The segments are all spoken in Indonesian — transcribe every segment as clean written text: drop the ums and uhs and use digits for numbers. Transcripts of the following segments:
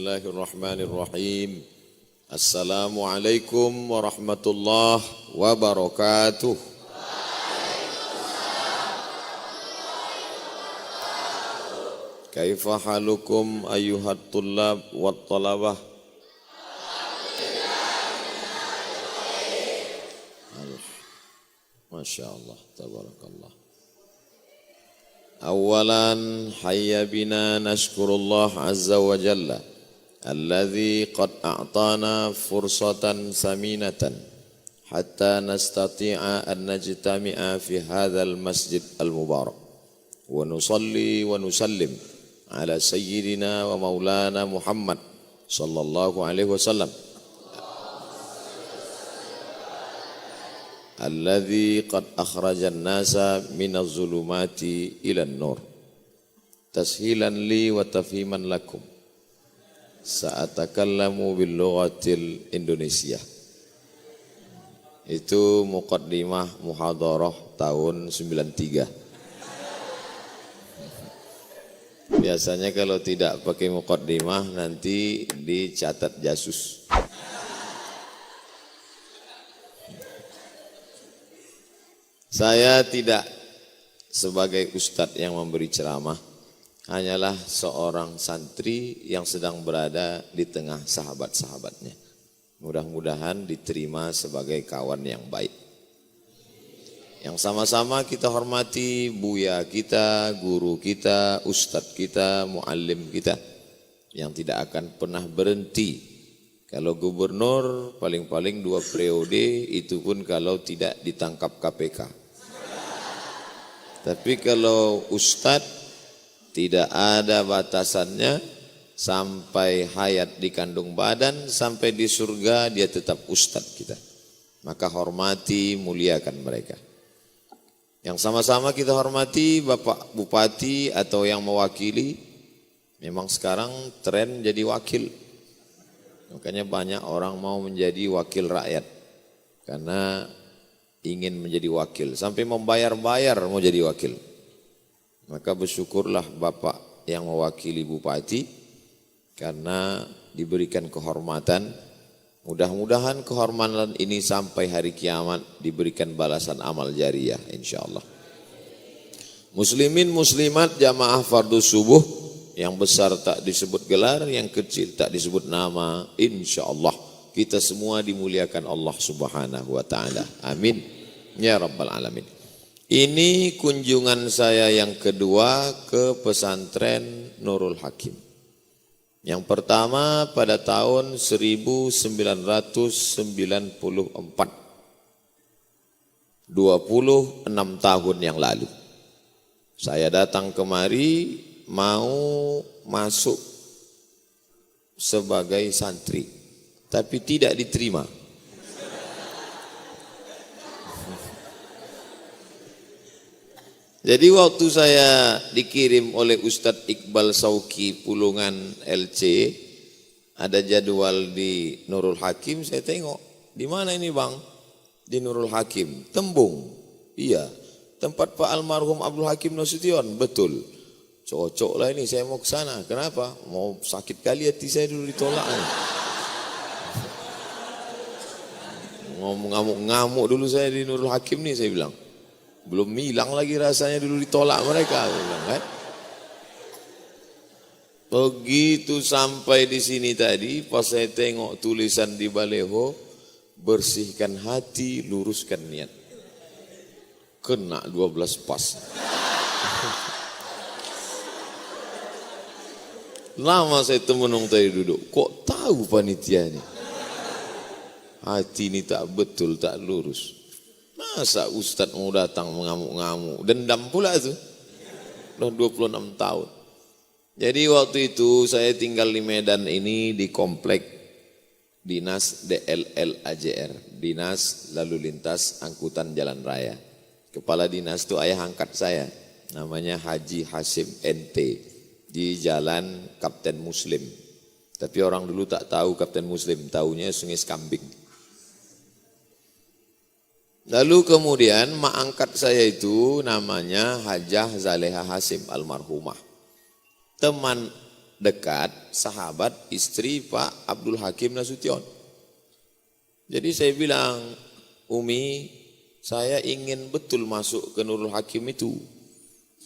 Bismillahirrahmanirrahim. Assalamualaikum warahmatullahi wabarakatuh. Kaifa halukum ayyuhat tullab wat talabah? Masya Allah, tabarakallah. Awalan hayya bina nashkurullah azza wa jalla alladhi qad a'tana fursatan saminatan hatta nastati'a an najtami'a fi hadzal masjid al-mubarak wa nusalli wa nusallim ala sayyidina wa maulana Muhammad sallallahu alaihi wasallam alladzi qad akhrajan nasa minaz zulumati ilan nur tashilan li wa tafhiman lakum sa'atakallamu bil lughatil Indonesia. Itu muqaddimah muhadarah tahun 93. Biasanya kalau tidak pakai muqaddimah nanti dicatat jasus. Saya tidak sebagai ustadz yang memberi ceramah, hanyalah seorang santri yang sedang berada di tengah sahabat-sahabatnya. Mudah-mudahan diterima sebagai kawan yang baik. Yang sama-sama kita hormati buya kita, guru kita, ustadz kita, muallim kita, yang tidak akan pernah berhenti. Kalau gubernur paling-paling 2 periode, itu pun kalau tidak ditangkap KPK. Tapi kalau ustadz tidak ada batasannya, sampai hayat di kandung badan, sampai di surga dia tetap ustadz kita. Maka hormati, muliakan mereka. Yang sama-sama kita hormati Bapak Bupati atau yang mewakili, memang sekarang tren jadi wakil. Makanya banyak orang mau menjadi wakil rakyat karena ingin menjadi wakil, sampai membayar-bayar mau jadi wakil. Maka bersyukurlah Bapak yang mewakili Bupati karena diberikan kehormatan. Mudah-mudahan kehormatan ini sampai hari kiamat diberikan balasan amal jariah insyaallah. Muslimin muslimat jamaah fardu subuh, yang besar tak disebut gelar, yang kecil tak disebut nama, insyaallah kita semua dimuliakan Allah Subhanahu wa taala. Amin ya rabbal alamin. Ini kunjungan saya yang kedua ke pesantren Nurul Hakim. Yang pertama pada tahun 1994. 26 tahun yang lalu. Saya datang kemari mau masuk sebagai santri, tapi tidak diterima. Jadi waktu saya dikirim oleh Ustadz Iqbal Sauki Pulungan LC, ada jadwal di Nurul Hakim, saya tengok, di mana ini bang? Di Nurul Hakim, Tembung. Iya, tempat Pak almarhum Abdul Hakim Nasution, betul. Cocok lah ini, saya mau ke sana. Kenapa? Mau sakit kali hati saya dulu ditolak. Ngomong ngamuk-ngamuk dulu saya di Nurul Hakim nih, saya bilang. Belum hilang lagi rasanya dulu ditolak mereka, bilang, kan? Begitu sampai di sini tadi, pas saya tengok tulisan di baleho, bersihkan hati, luruskan niat. Kena 12 pas. Lama saya temenung tadi duduk, kok tahu panitia ini? Hati ini tak betul, tak lurus. Masa ustadz mau datang mengamuk-ngamuk, dendam pula itu. Udah 26 tahun. Jadi waktu itu saya tinggal di Medan ini di komplek Dinas DLL AJR, Dinas Lalu Lintas Angkutan Jalan Raya. Kepala dinas itu ayah angkat saya, namanya Haji Hasim NT, di Jalan Kapten Muslim. Tapi orang dulu tak tahu Kapten Muslim, taunya Sungai Sekambing. Lalu kemudian mak angkat saya itu namanya Hajah Zaleha Hasim almarhumah. Teman dekat sahabat istri Pak Abdul Hakim Nasution. Jadi saya bilang, Umi, saya ingin betul masuk ke Nurul Hakim itu.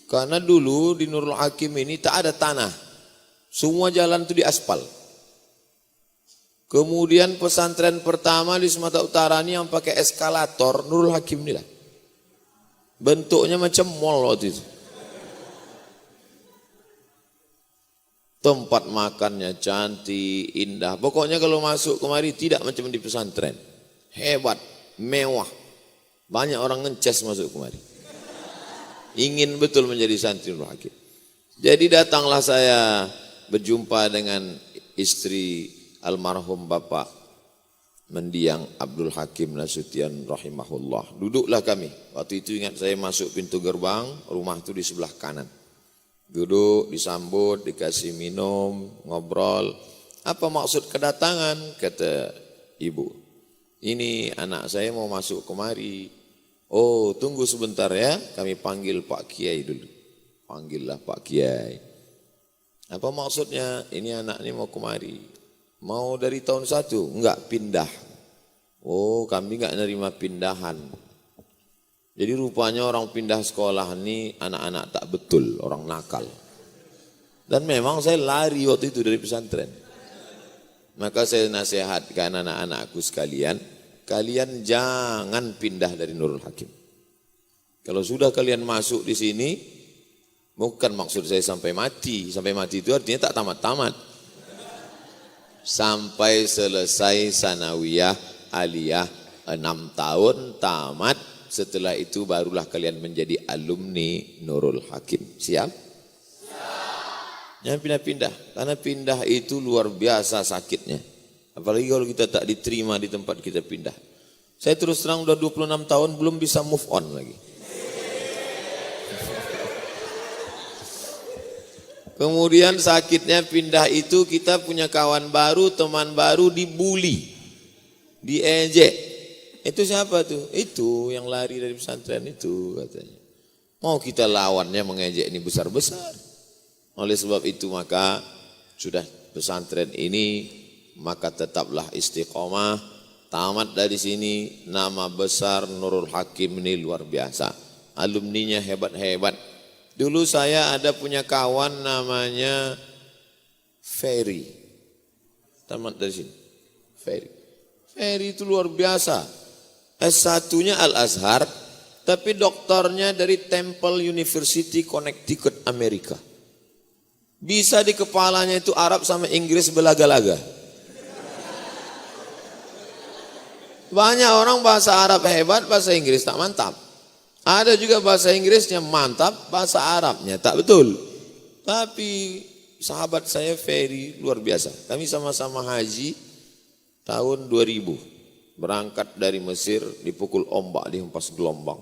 Karena dulu di Nurul Hakim ini tak ada tanah. Semua jalan itu diaspal. Kemudian pesantren pertama di Sumatera Utara ini yang pakai eskalator, Nurul Hakim inilah. Bentuknya macam mall waktu itu. Tempat makannya cantik, indah. Pokoknya kalau masuk kemari tidak macam di pesantren. Hebat, mewah. Banyak orang ngeces masuk kemari. Ingin betul menjadi santri Nurul Hakim. Jadi datanglah saya berjumpa dengan istri almarhum Bapak mendiang Abdul Hakim Nasution rahimahullah. Duduklah kami. Waktu itu ingat saya masuk pintu gerbang, rumah itu di sebelah kanan. Duduk, disambut, dikasih minum, ngobrol. Apa maksud kedatangan? Kata ibu. Ini anak saya mau masuk kemari. Oh, tunggu sebentar ya, kami panggil Pak Kiai dulu. Panggillah Pak Kiai. Apa maksudnya? Ini anak ini mau kemari. Mau dari tahun 1? Enggak, pindah. Oh, kami enggak nerima pindahan. Jadi rupanya orang pindah sekolah ini anak-anak tak betul, orang nakal. Dan memang saya lari waktu itu dari pesantren. Maka saya nasihatkan anak-anakku sekalian, kalian jangan pindah dari Nurul Hakim. Kalau sudah kalian masuk di sini, bukan maksud saya sampai mati. Sampai mati itu artinya tak tamat-tamat. Sampai selesai sanawiyah, aliyah, 6 tahun, tamat. Setelah itu barulah kalian menjadi alumni Nurul Hakim. Siap? Jangan pindah-pindah. Karena pindah itu luar biasa sakitnya. Apalagi kalau kita tak diterima di tempat kita pindah. Saya terus terang udah 26 tahun belum bisa move on lagi. Kemudian sakitnya pindah itu kita punya kawan baru, teman baru dibully, diejek. Itu siapa tuh? Itu yang lari dari pesantren itu katanya. Mau kita lawannya mengejek ini besar-besar. Oleh sebab itu maka sudah pesantren ini maka tetaplah istiqomah. Tamat dari sini nama besar Nurul Hakim ini luar biasa. Alumninya hebat-hebat. Dulu saya ada punya kawan namanya Ferry. Tamat dari sini. Ferry. Ferry itu luar biasa. S1-nya Al-Azhar, tapi doktornya dari Temple University Connecticut, Amerika. Bisa di kepalanya itu Arab sama Inggris belaga-laga. Banyak orang bahasa Arab hebat, bahasa Inggris tak mantap. Ada juga bahasa Inggrisnya mantap, bahasa Arabnya tak betul. Tapi sahabat saya Ferry luar biasa. Kami sama-sama haji tahun 2000. Berangkat dari Mesir, dipukul ombak, dihempas gelombang.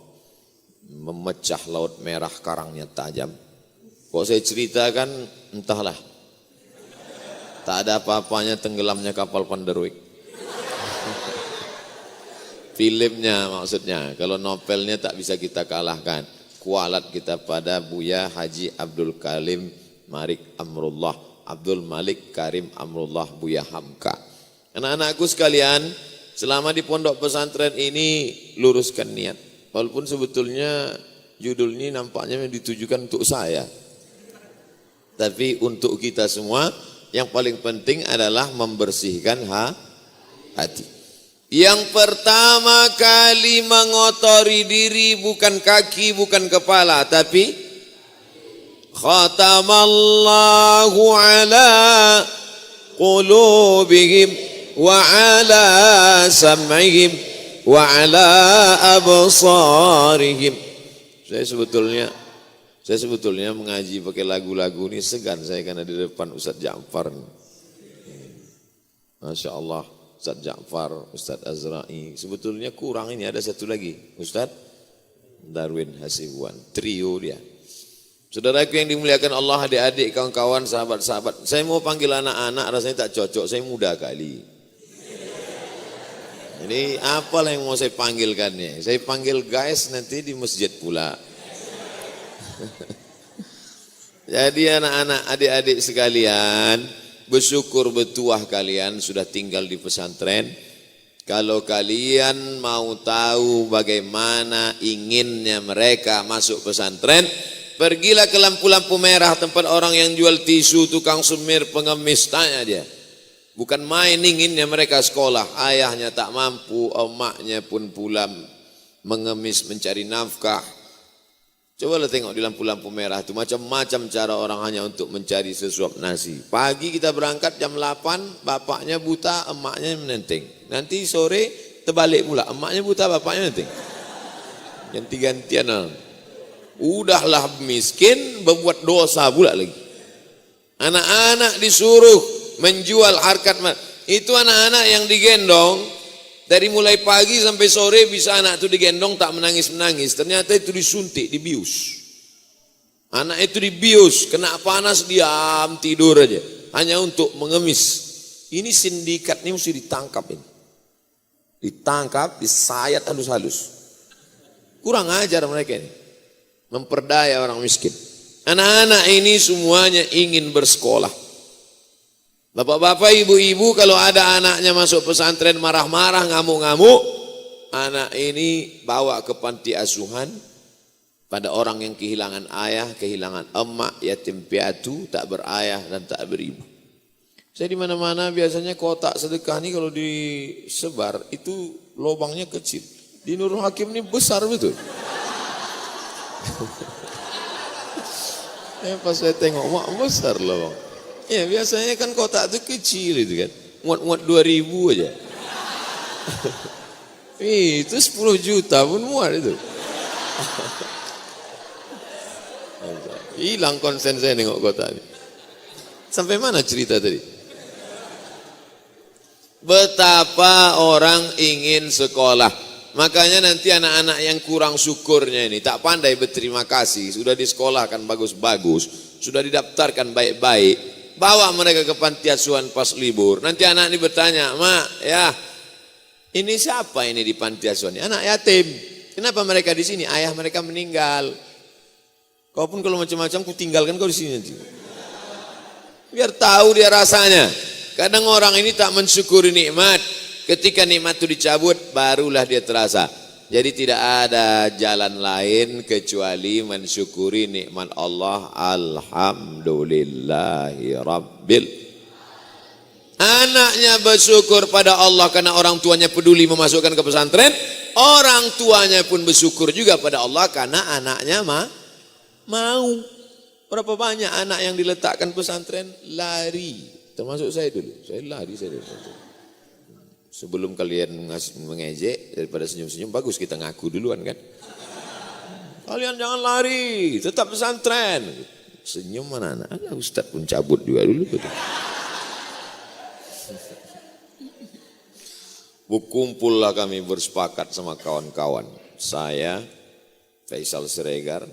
Memecah laut merah, karangnya tajam. Kok saya ceritakan, entahlah. Tak ada apa-apanya tenggelamnya kapal Panderwick. Filmnya maksudnya, kalau novelnya tak bisa kita kalahkan. Kualat kita pada Buya Haji Abdul Karim Marik Amrullah, Abdul Malik Karim Amrullah Buya Hamka. Anak-anakku sekalian, selama di pondok pesantren ini luruskan niat. Walaupun sebetulnya judul ini nampaknya ditujukan untuk saya. Tapi untuk kita semua yang paling penting adalah membersihkan hati. Yang pertama kali mengotori diri bukan kaki, bukan kepala, tapi khatamallahu ala qulubihim wa ala sam'ihim wa ala absarihim. Saya sebetulnya mengaji pakai lagu-lagu ini segan saya karena di depan Ustaz Ja'far. Masya Allah. Ustaz Ja'far, Ustaz Azra'i. Sebetulnya kurang ini, ada satu lagi. Ustaz Darwin Hasibuan. Trio dia. Saudaraku yang dimuliakan Allah, adik-adik, kawan-kawan, sahabat-sahabat. Saya mau panggil anak-anak, rasanya tak cocok. Saya muda kali. Jadi apalah yang mau saya panggilkannya. Saya panggil guys nanti di masjid pula. Jadi anak-anak adik-adik sekalian, bersyukur bertuah kalian sudah tinggal di pesantren. Kalau kalian mau tahu bagaimana inginnya mereka masuk pesantren, pergilah ke lampu-lampu merah tempat orang yang jual tisu, tukang semir, pengemis, tanya dia. Bukan main inginnya mereka sekolah, ayahnya tak mampu, emaknya pun pula mengemis mencari nafkah. Cobalah tengok di lampu-lampu merah itu macam-macam cara orang hanya untuk mencari sesuap nasi. Pagi kita berangkat jam 8, bapaknya buta, emaknya menenteng. Nanti sore terbalik pula, emaknya buta, bapaknya menenteng. Ganti-gantian. Udahlah miskin, berbuat dosa pula lagi. Anak-anak disuruh menjual harkat. Itu anak-anak yang digendong. Dari mulai pagi sampai sore bisa anak itu digendong tak menangis-menangis. Ternyata itu disuntik, dibius. Anak itu dibius, kena panas diam tidur aja. Hanya untuk mengemis. Ini sindikat ini mesti ditangkap ini. Ditangkap, disayat halus-halus. Kurang ajar mereka ini. Memperdaya orang miskin. Anak-anak ini semuanya ingin bersekolah. Bapak-bapak, ibu-ibu kalau ada anaknya masuk pesantren marah-marah, ngamuk-ngamuk, anak ini bawa ke panti asuhan pada orang yang kehilangan ayah, kehilangan emak, yatim piatu, tak berayah dan tak beribu. Saya di mana-mana biasanya kotak sedekah ini kalau disebar itu lubangnya kecil. Di Nurul Hakim ini besar betul. Pas saya tengok, mak besar loh bang. Ya biasanya kan kotak itu kecil itu kan. Muat-muat 2.000 aja. Itu 10 juta pun muat itu. Hilang konsen saya nengok kotak ini. Sampai mana cerita tadi? Betapa orang ingin sekolah. Makanya nanti anak-anak yang kurang syukurnya ini tak pandai berterima kasih. Sudah disekolahkan bagus-bagus. Sudah didaftarkan baik-baik. Bawa mereka ke panti asuhan pas libur. Nanti anak ini bertanya, mak, ya, ini siapa ini di panti asuhan? Anak yatim. Kenapa mereka di sini? Ayah mereka meninggal. Kau pun kalau macam-macam, ku tinggalkan kau di sini nanti. Biar tahu dia rasanya. Kadang orang ini tak mensyukuri nikmat. Ketika nikmat itu dicabut, barulah dia terasa. Jadi tidak ada jalan lain kecuali mensyukuri nikmat Allah. Alhamdulillahi Rabbil. Anaknya bersyukur pada Allah karena orang tuanya peduli memasukkan ke pesantren. Orang tuanya pun bersyukur juga pada Allah karena anaknya mau. Berapa banyak anak yang diletakkan pesantren lari. Termasuk saya dulu. Saya lari. Sebelum kalian mengejek, daripada senyum-senyum, bagus kita ngaku duluan kan. Kalian jangan lari, tetap pesantren. Senyum mana anak? Ustaz pun cabut juga dulu. Berkumpullah kami bersepakat sama kawan-kawan. Saya, Faisal Siregar,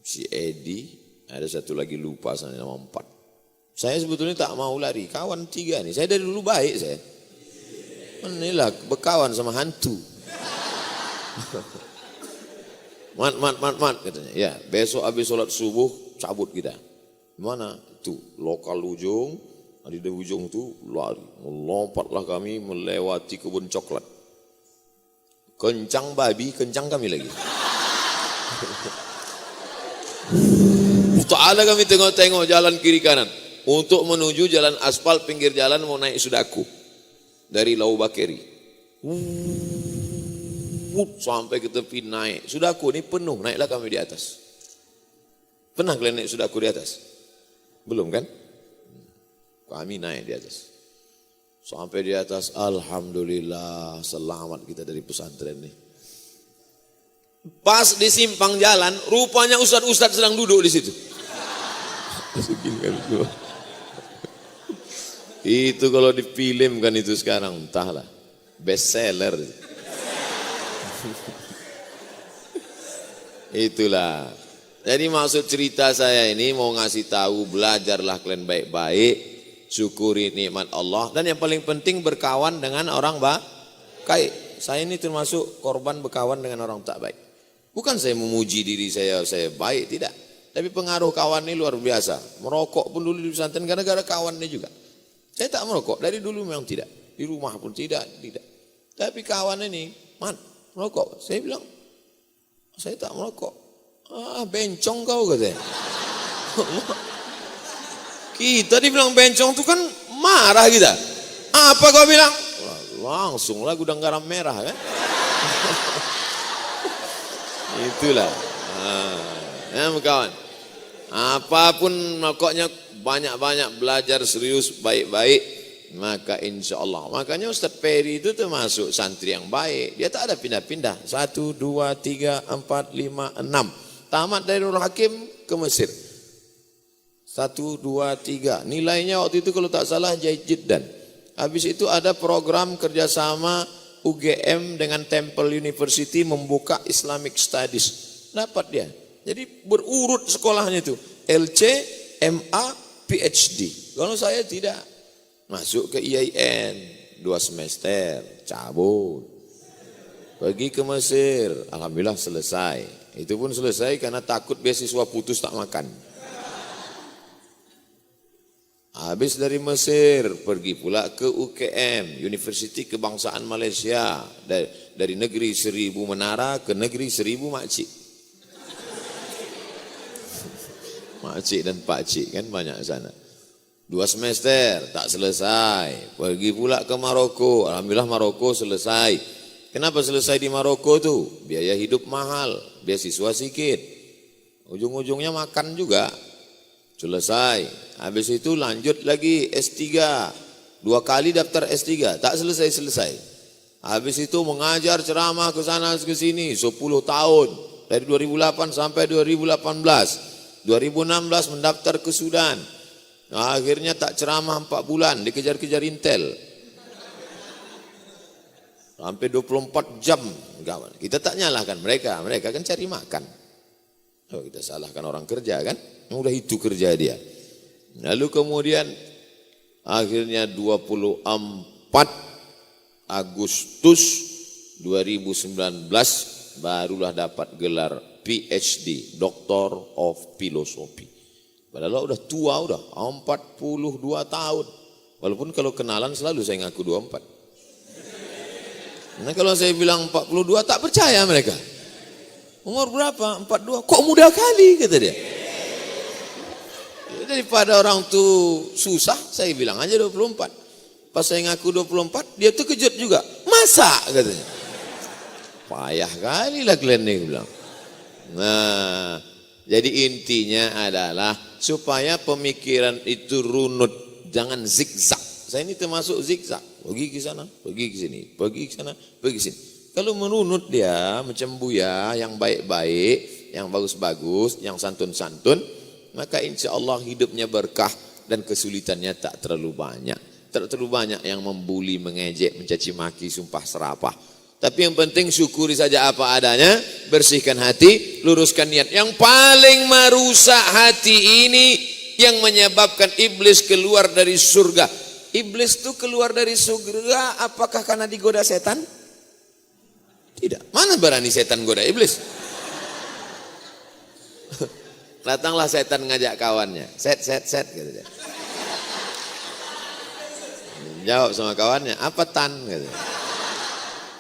si Edi, ada satu lagi lupa saya nama 4. Saya sebetulnya tak mau lari, kawan 3 nih. Saya dari dulu baik saya. Inilah berkawan sama hantu. Mat katanya. Ya, besok habis sholat subuh cabut kita. Mana? Itu lokal ujung. Di ujung itu lari. Melompatlah kami melewati kebun coklat. Kencang babi, kencang kami lagi. Tak ada kami tengok-tengok jalan kiri kanan. Untuk menuju jalan aspal pinggir jalan mau naik Sudaku. Dari Lau Bakeri sampai ke tepi naik Sudaku ini penuh, naiklah kami di atas. Pernah kalian naik Sudaku di atas? Belum kan? Kami naik di atas sampai di atas. Alhamdulillah selamat kita dari pesantren nih. Pas di simpang jalan rupanya ustadz sedang duduk di situ. Itu kalau difilmkan itu sekarang entahlah best seller. Itulah. Jadi maksud cerita saya ini mau ngasih tahu, belajarlah kalian baik-baik, syukuri nikmat Allah, dan yang paling penting berkawan dengan orang baik. Saya ini termasuk korban berkawan dengan orang tak baik. Bukan saya memuji diri saya baik, tidak. Tapi pengaruh kawan ini luar biasa. Merokok pun dulu di pesantren gara-gara kawannya juga. Saya tak merokok, dari dulu memang tidak. Di rumah pun tidak. Tapi kawan ini, merokok. Saya bilang, saya tak merokok. Bencong kau katanya. Kita dibilang bencong itu kan marah kita. Apa kau bilang? Langsung lah gudang garam merah kan. Itulah. Kawan. Apapun pokoknya banyak-banyak belajar serius baik-baik, maka insya Allah. Makanya Ustadz Peri itu termasuk santri yang baik. Dia tak ada pindah-pindah. 1, 2, 3, 4, 5, 6. Tamat dari Nurul Hakim ke Mesir. 1, 2, 3. Nilainya waktu itu kalau tak salah Jaid Jiddan. Habis itu ada program kerjasama UGM dengan Temple University membuka Islamic Studies. Dapat dia. Jadi berurut sekolahnya itu. LC, MA, PhD. Kalau saya tidak. Masuk ke IAIN. 2 semester. Cabut. Pergi ke Mesir. Alhamdulillah selesai. Itu pun selesai karena takut beasiswa putus tak makan. Habis dari Mesir, pergi pula ke UKM, Universiti Kebangsaan Malaysia. Dari negeri 1000 menara ke negeri 1000 makcik. Makcik dan pakcik kan banyak sana. 2 semester, tak selesai. Pergi pula ke Maroko. Alhamdulillah Maroko selesai. Kenapa selesai di Maroko tuh? Biaya hidup mahal, beasiswa sedikit. Ujung-ujungnya makan juga. Selesai. Habis itu lanjut lagi S3. 2 kali daftar S3, tak selesai-selesai. Habis itu mengajar ceramah ke sana ke sini 10 tahun. Dari 2008 sampai 2018. 2016 mendaftar ke Sudan. Akhirnya tak ceramah 4 bulan, dikejar-kejar Intel. Sampai 24 jam. Kita tak nyalahkan mereka kan cari makan. Oh, kita salahkan orang kerja kan? Udah itu kerja dia. Lalu kemudian akhirnya 24 Agustus 2019 barulah dapat gelar PhD, Doctor of Philosophy. Padahal udah tua, udah 42 tahun. Walaupun kalau kenalan selalu saya ngaku 24. Nah kalau saya bilang 42 tak percaya mereka. Umur berapa? 42. Kok muda kali kata dia. Daripada orang tuh susah, saya bilang aja 24. Pas saya ngaku 24, dia tuh kejut juga. Masa katanya. Payah kali lah kalian nih bilang. Nah, jadi intinya adalah supaya pemikiran itu runut, jangan zigzag. Saya ini termasuk zigzag. Pergi ke sana, pergi ke sini, pergi ke sana, pergi ke sini. Kalau merunut dia macam Buya yang baik-baik, yang bagus-bagus, yang santun-santun, maka insya Allah hidupnya berkah dan kesulitannya tak terlalu banyak. Tak terlalu banyak yang membuli, mengejek, mencaci maki, sumpah serapah. Tapi yang penting syukuri saja apa adanya, bersihkan hati, luruskan niat. Yang paling merusak hati ini yang menyebabkan iblis keluar dari surga. Iblis itu keluar dari surga apakah karena digoda setan? Tidak. Mana berani setan goda iblis? Datanglah setan ngajak kawannya. Set gitu dia. Jawab sama kawannya, apa tan? Gitu.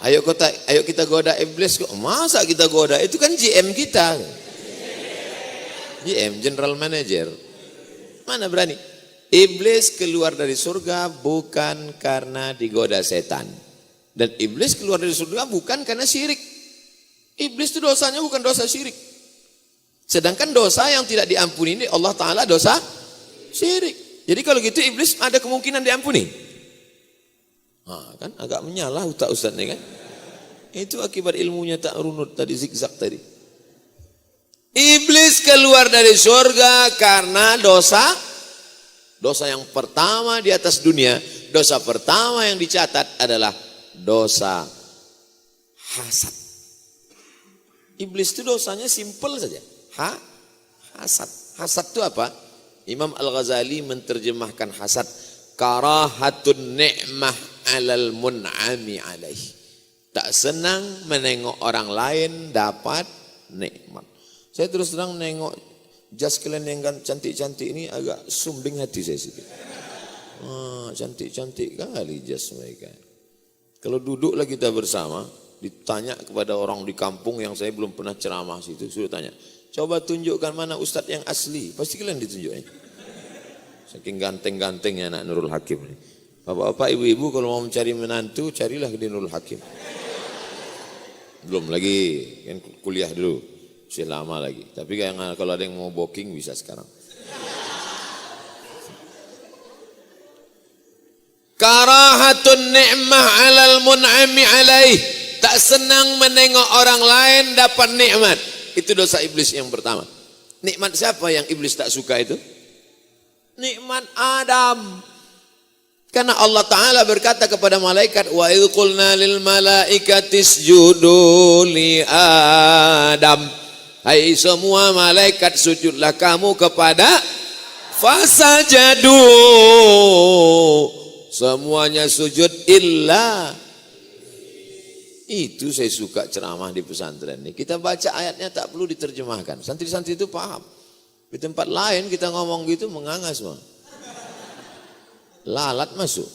Ayo kita goda iblis. Masa kita goda? Itu kan GM kita. GM, General Manager. Mana berani? Iblis keluar dari surga bukan karena digoda setan. Dan iblis keluar dari surga bukan karena syirik. Iblis itu dosanya bukan dosa syirik. Sedangkan dosa yang tidak diampuni ini Allah Ta'ala dosa syirik. Jadi kalau gitu iblis ada kemungkinan diampuni. Nah, kan agak menyalah Ustaz nih kan. Itu akibat ilmunya tak runut tadi, zigzag tadi. Iblis keluar dari surga karena dosa. Dosa yang pertama di atas dunia, dosa pertama yang dicatat adalah dosa hasad. Iblis itu dosanya simpel saja. Hasad. Hasad itu apa? Imam Al-Ghazali menerjemahkan hasad, karahatun ni'mah alal mun'ami alaih. Tak senang menengok orang lain dapat nikmat. Saya terus terang nengok Jas kalian yang cantik-cantik ini agak sumbing hati saya sedikit. Cantik-cantik kali jas mereka. Kalau duduklah kita bersama, ditanya kepada orang di kampung yang saya belum pernah ceramah situ, suruh tanya, coba tunjukkan mana ustadz yang asli, pasti kalian ditunjuknya. Saking ganteng-gantengnya anak Nurul Hakim ini. Bapak-bapak, ibu-ibu kalau mau mencari menantu, carilah di Nurul Hakim. Belum lagi, kan kuliah dulu, masih lama lagi. Tapi kalau ada yang mau booking bisa sekarang. Karahatun ni'mah alal mun'ami alaih. Tak senang menengok orang lain dapat nikmat. Itu dosa iblis yang pertama. Nikmat siapa yang iblis tak suka itu? Nikmat Adam. Karena Allah Ta'ala berkata kepada malaikat, wa idh qulna lil malaikati isjudu li Adam. Hai semua malaikat, sujudlah kamu kepada fasajadu. Semuanya sujud illa. Itu saya suka ceramah di pesantren ini. Kita baca ayatnya tak perlu diterjemahkan. Santri-santri itu paham. Di tempat lain kita ngomong gitu menganga semua. Lalat masuk.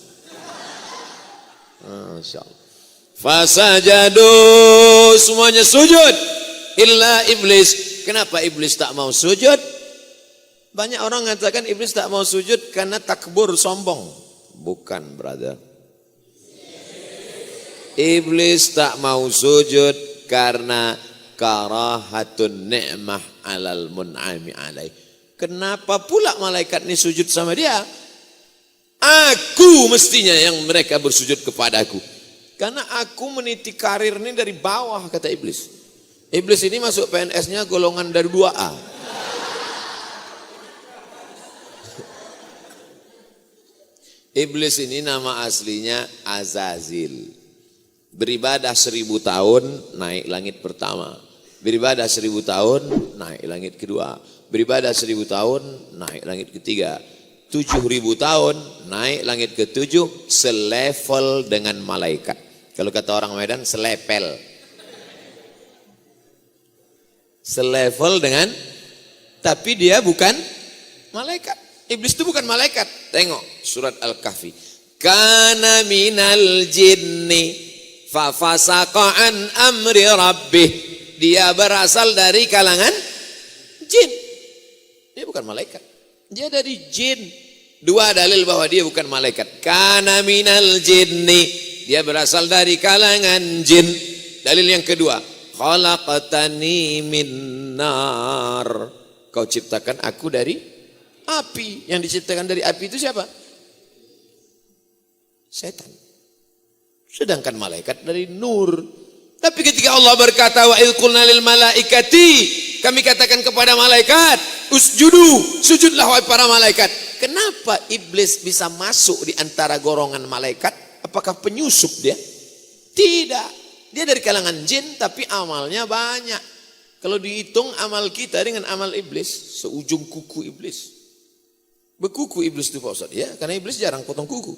Masya Allah. Fasajadu, semuanya sujud. Illa iblis. Kenapa iblis tak mau sujud? Banyak orang mengatakan iblis tak mau sujud karena takbur, sombong. Bukan, brother. Iblis tak mau sujud karena karahatun ni'mah alal mun'ami alaih. Kenapa pula malaikat ini sujud sama dia? Aku mestinya yang mereka bersujud kepadaku. Karena aku meniti karir ini dari bawah, kata iblis. Iblis ini masuk PNS-nya golongan dari 2A. Iblis ini nama aslinya Azazil. Beribadah 1000 tahun naik langit pertama. Beribadah 1000 tahun naik langit kedua. Beribadah 1000 tahun naik langit ketiga. 7000 tahun naik langit ketujuh, selevel dengan malaikat. Kalau kata orang Medan, selepel. Selevel dengan, tapi dia bukan malaikat. Iblis itu bukan malaikat. Tengok surat Al-Kahfi. Kana minal jinni fafasaqa an amri rabbih. Dia berasal dari kalangan jin. Dia bukan malaikat. Dia dari jin. 2 dalil bahwa dia bukan malaikat. Kana minal jinni. Dia berasal dari kalangan jin. Dalil yang kedua. Khalaqtani min nar. Kau ciptakan aku dari api. Yang diciptakan dari api itu siapa? Setan. Sedangkan malaikat dari nur. Tapi ketika Allah berkata wa idh qulna lil malaikati, kami katakan kepada malaikat, usjudu, sujudlah wahai para malaikat. Kenapa iblis bisa masuk di antara golongan malaikat? Apakah penyusup dia? Tidak. Dia dari kalangan jin tapi amalnya banyak. Kalau dihitung amal kita dengan amal iblis, seujung kuku iblis. Berkuku iblis itu Pak Ustaz. Ya, karena iblis jarang potong kuku.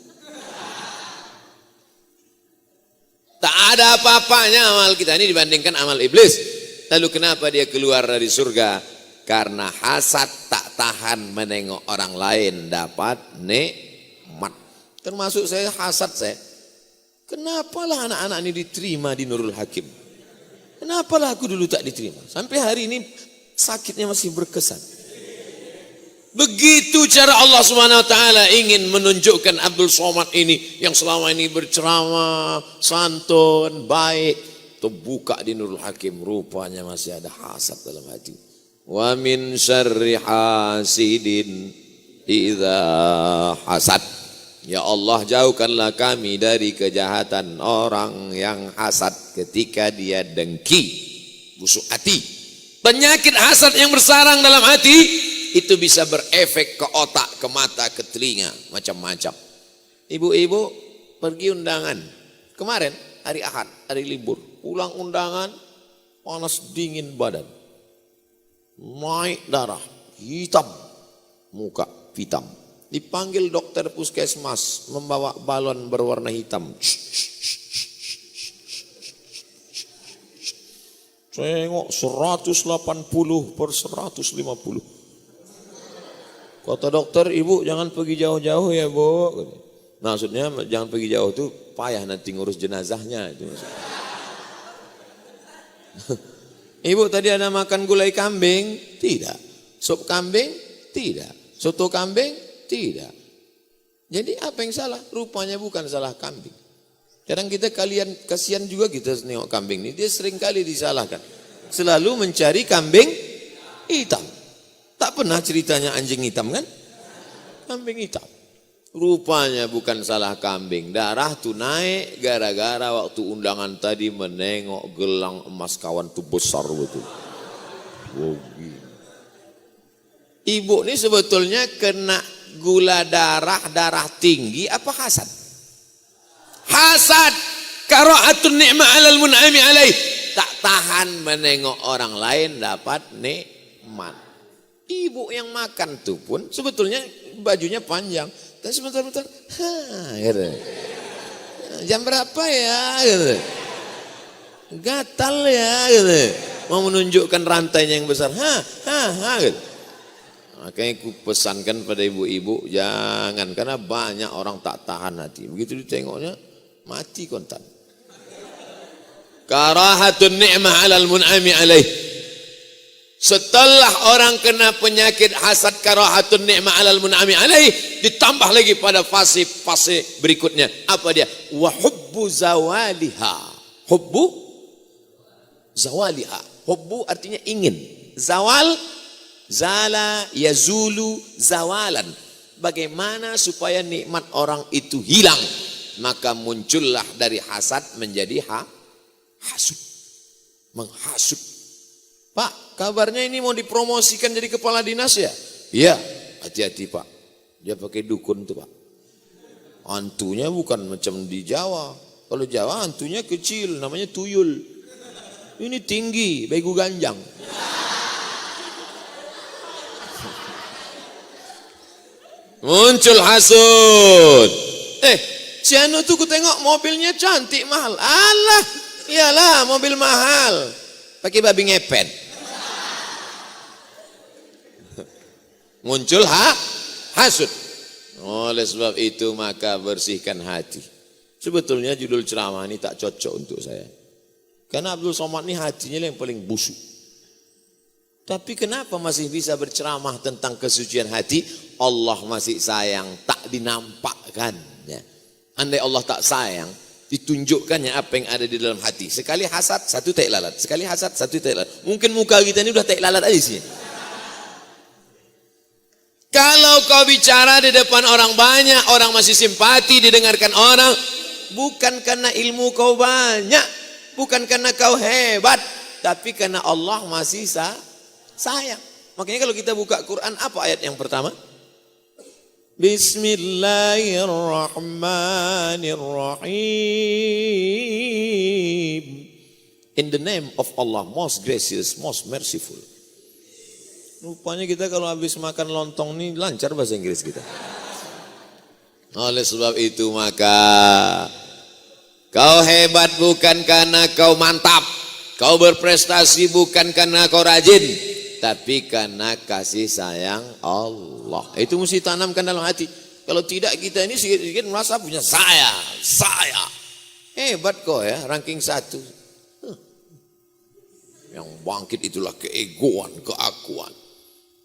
Tak ada apa-apanya amal kita ini dibandingkan amal iblis. Lalu kenapa dia keluar dari surga? Karena hasad, tak tahan menengok orang lain dapat nikmat. Termasuk saya hasad saya. Kenapalah anak-anak ini diterima di Nurul Hakim? Kenapalah aku dulu tak diterima? Sampai hari ini sakitnya masih berkesan. Begitu cara Allah Subhanahu wa taala ingin menunjukkan Abdul Somad ini yang selama ini berceramah, santun, baik, terbuka di Nurul Hakim, rupanya masih ada hasad dalam hati. Wa min syarri hasidin idza hasad. Ya Allah, jauhkanlah kami dari kejahatan orang yang hasad ketika dia dengki, busuk hati. Penyakit hasad yang bersarang dalam hati itu bisa berefek ke otak, ke mata, ke telinga, macam-macam. Ibu-ibu pergi undangan. Kemarin hari Ahad, hari libur. Pulang undangan, panas dingin badan. Naik darah, hitam. Muka hitam. Dipanggil dokter puskesmas, membawa balon berwarna hitam. Tengok 180 per 150. Kata dokter, ibu jangan pergi jauh-jauh ya bu. Maksudnya jangan pergi jauh tuh payah nanti ngurus jenazahnya itu maksudnya. Ibu tadi ada makan gulai kambing? Tidak. Sup kambing? Tidak. Soto kambing? Tidak. Jadi apa yang salah? Rupanya bukan salah kambing. Kadang kita kasihan juga kita nengok kambing ini, dia sering kali disalahkan. Selalu mencari kambing hitam. Tak pernah ceritanya anjing hitam kan? Kambing hitam. Rupanya bukan salah kambing. Darah tuh naik gara-gara waktu undangan tadi menengok gelang emas kawan tuh besar betul. Wow. Ibu ini sebetulnya kena gula darah tinggi apa hasad? Hasad. Kara'atun ni'ma 'alal mun'ami 'alaih. Tak tahan menengok orang lain dapat nikmat. Ibu yang makan tuh pun sebetulnya bajunya panjang. Dan sebentar-bentar, gitu. Jam berapa ya? Gitu. Gatal ya, gitu. Mau menunjukkan rantainya yang besar, gitu. Makanya aku pesankan pada ibu-ibu, jangan, karena banyak orang tak tahan hati. Begitu ditengoknya, mati kontan. Karahatun ni'mah 'alal mun'ami 'alaih. Setelah orang kena penyakit hasad karahatun ni'mah 'alal mun'ami 'alaih, ditambah lagi pada fase berikutnya. Apa dia? Wa hubbu zawaliha. Hubbu zawaliha. Hubbu artinya ingin. Zawal, zala, yazulu, zawalan. Bagaimana supaya nikmat orang itu hilang? Maka muncullah dari hasad menjadi hasud. Menghasut. Pak, kabarnya ini mau dipromosikan jadi kepala dinas ya? Iya, hati-hati Pak. Dia pakai dukun tuh Pak. Hantunya bukan macam di Jawa. Kalau Jawa hantunya kecil, namanya tuyul. Ini tinggi, begu ganjang. Muncul hasud. Si Anu tuh ku tengok mobilnya cantik mahal. Alah, iyalah mobil mahal. Pakai babi ngepet. Muncul hasud. Oleh sebab itu maka bersihkan hati. Sebetulnya judul ceramah ini tak cocok untuk saya. Karena Abdul Somad ini hatinya yang paling busuk. Tapi kenapa masih bisa berceramah tentang kesucian hati? Allah masih sayang, tak dinampakkannya. Andai Allah tak sayang, ditunjukkannya apa yang ada di dalam hati. Sekali hasad, satu tak lalat. Sekali hasad, satu tak lalat. Mungkin muka kita ini udah tak lalat aja sih. Kalau kau bicara di depan orang banyak, orang masih simpati didengarkan orang, bukan karena ilmu kau banyak, bukan karena kau hebat, tapi karena Allah masih sayang. Makanya kalau kita buka Quran, apa ayat yang pertama? Bismillahirrahmanirrahim. In the name of Allah, most gracious, most merciful. Rupanya kita kalau habis makan lontong ini lancar bahasa Inggris kita. Oleh sebab itu maka kau hebat bukan karena kau mantap, kau berprestasi bukan karena kau rajin, tapi karena kasih sayang Allah. Itu mesti tanamkan dalam hati. Kalau tidak kita ini sedikit-sedikit merasa punya saya. Hebat kau ya, ranking 1. Yang bangkit itulah keegoan, keakuan.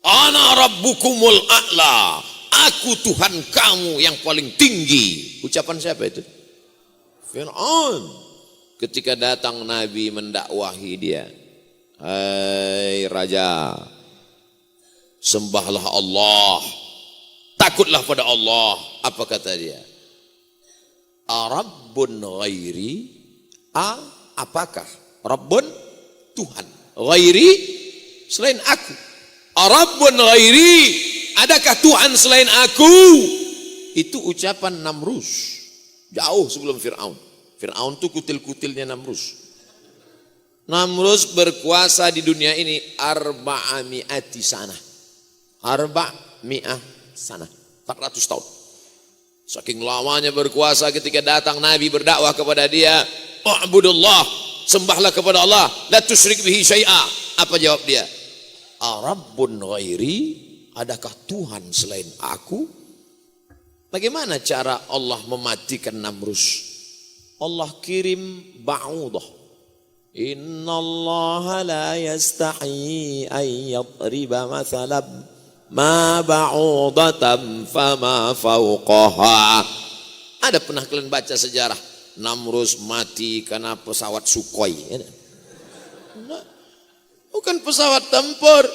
Ana rabbukumul a'la. Aku Tuhan kamu yang paling tinggi. Ucapan siapa itu? Fir'aun. Ketika datang Nabi mendakwahi dia. Hai raja, sembahlah Allah, takutlah pada Allah. Apa kata dia? Rabbun ghairi, apakah? Rabbun, Tuhan. Ghairi, selain aku. Rabbun ghairi, adakah Tuhan selain aku? Itu ucapan Namrus. Jauh sebelum Fir'aun. Fir'aun itu kutil-kutilnya Namrus. Namrus berkuasa di dunia ini 400 sana. 400 sana. 400 tahun. Saking lamanya berkuasa ketika datang Nabi berdakwah kepada dia. Wa'budullah. Sembahlah kepada Allah. La tusyrik bihi syai'a. Apa jawab dia? Rabbun ghairi. adakah Tuhan selain aku? Bagaimana cara Allah mematikan Namrus? Allah kirim ba'udah. Innallaha la yastahi an yadriba mathalan ma ba'udatan fama fawqaha. Ada pernah kalian baca sejarah Namrus mati karena pesawat Sukhoi? Bukan pesawat tempur,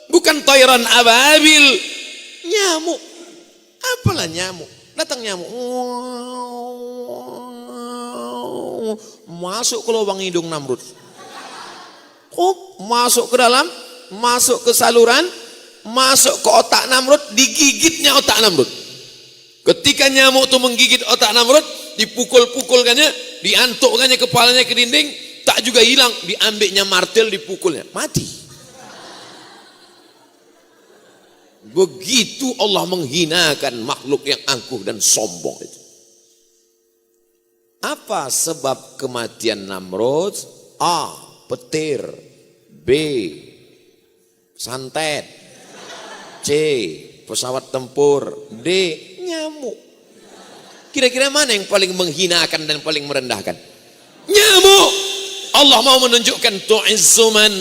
bukan toiran ababil, nyamuk. Apalah nyamuk? Datang nyamuk, masuk ke lubang hidung Namrud, masuk ke dalam, masuk ke saluran, masuk ke otak Namrud, digigitnya otak Namrud. Ketika nyamuk itu menggigit otak Namrud, dipukul-pukulkannya, diantukkannya kepalanya ke dinding, tak juga hilang, diambilnya martil, dipukulnya, mati. Begitu Allah menghinakan makhluk yang angkuh dan sombong itu. Apa sebab kematian Namrud? A. Petir. B. Santet. C. Pesawat tempur. D. Nyamuk. Kira-kira mana yang paling menghinakan dan paling merendahkan? Nyamuk. Allah mau menunjukkan tu'izzu man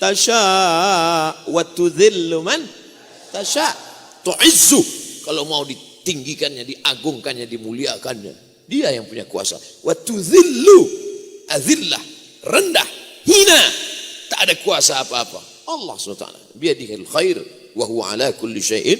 tasha wa tudhillu man tasha. Tu'izzu, kalau mau ditinggikannya, diagungkannya, dimuliakannya, dia yang punya kuasa. Wa tudhillu, azillah, rendah, hina, tak ada kuasa apa-apa. Allah SWT biyadihil khair wa huwa ala kulli syai'in.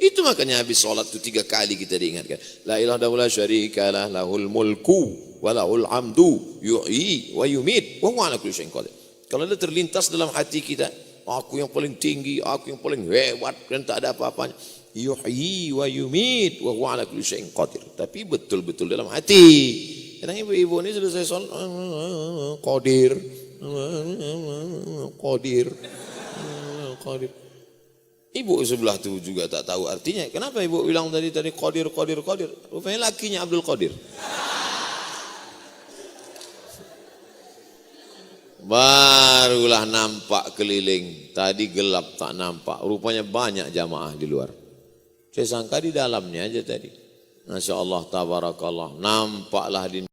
Itu makanya habis sholat itu 3 kali kita diingatkan, la ilaha illallah syarika lah, lahul mulku wa lahul hamdu yuhyi wa yumit wa huwa ala kulli syai'in qadir. Kalau ada terlintas dalam hati kita, aku yang paling tinggi, aku yang paling hebat dan tak ada apa-apanya, yuhyi wa yumit wa huwa ala kulli syai'in qadir. Tapi betul-betul dalam hati. Kadang ibu-ibu ini sudah saya sholat, qadir, qadir, qadir. Ibu sebelah tu juga tak tahu artinya. Kenapa ibu bilang tadi qadir, qadir, qadir? Rupanya lakinya Abdul Qadir. Barulah nampak keliling. Tadi gelap tak nampak. Rupanya banyak jamaah di luar. Saya sangka di dalamnya aja tadi. Masya Allah, tabarakallah. Nampaklah di